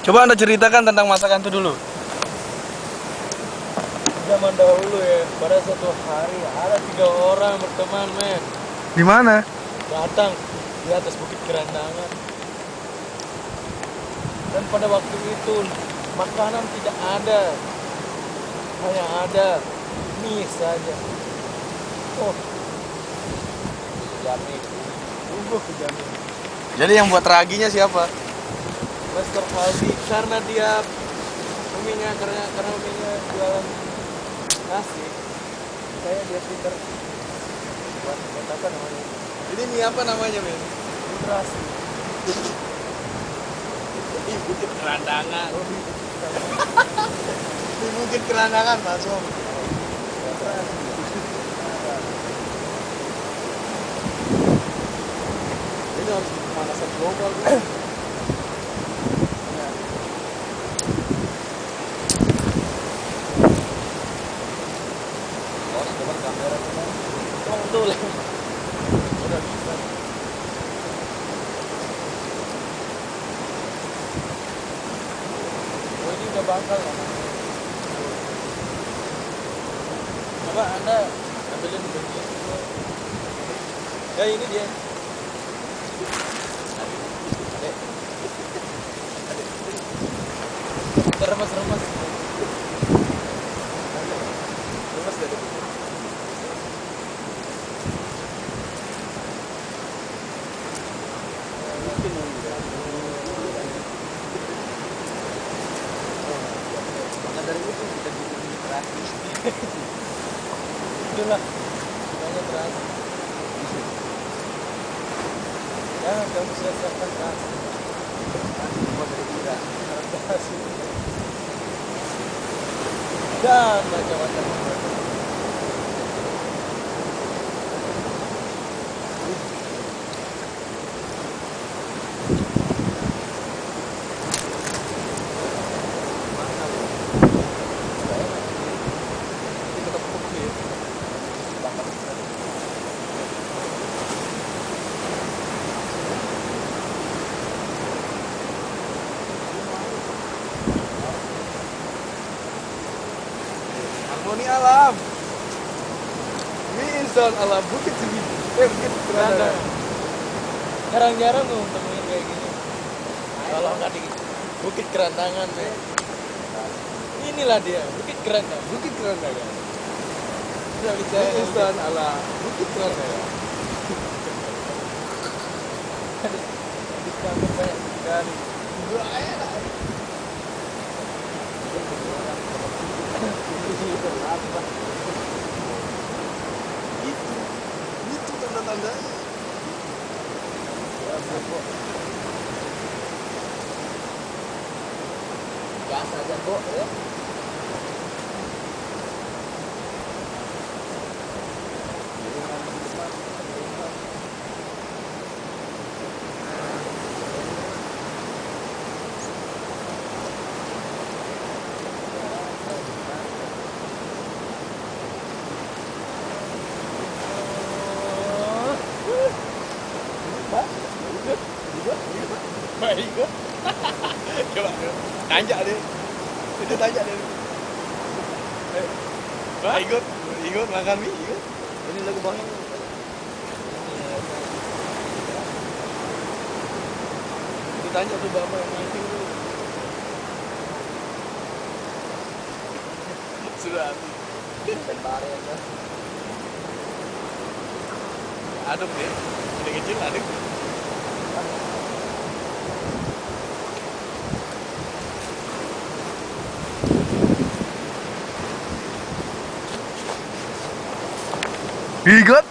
Coba Anda ceritakan tentang masakan itu dulu. Zaman dahulu ya, pada suatu hari ada 3 orang berteman, men. Di mana? Datang di atas Bukit Kerandangan. Dan pada waktu itu makanan tidak ada, hanya ada mie saja. Oh, jamin, sungguh jamin. Jadi yang buat raginya siapa? Master Aldi, karena dia karena uminya jualan nasi, saya dia pinter buat apa namanya, Ini mie apa namanya, men? literasi. Di Bukit Kerandangan. Di Bukit Kerandangan, langsung. Ini harus pemanasan global kan? Bos, coba kamera kita. Oh, betul. Udah bisa. Oh, ini udah bakal ya. Coba Anda ambilin bensin dulu. Ya ini dia. Remas-remas. Remas dari itu. Maka dari itu kita bikin literasi. Itulah namanya terasi. Ya, kamu siapkan terasi. Buat dari kita. Terasi. Dan baca-baca. Harmoni alam. Mie instan ala Bukit Tinggi. Bukit Kerandangan. Jarang-jarang tuh temuin kayak gini. Kalau nggak di Bukit Kerandangan, men. Inilah dia, Bukit Kerandangan. Bukit Kerandangan. Bisa bisa. Mie instan ala Bukit Kerandangan. Di kantor banyak sekali. Itu tanda-tandanya. Gas aja kok, ya. Baik kok. Coba tanya deh. Itu tanya deh. Ikut makan mie, ikut. Ini lagu bang ini. Ditanya tuh bapak yang mancing tuh. Sudah habis. Bentar ya kan. Aduk deh. Udah kecil aduk. Ikut.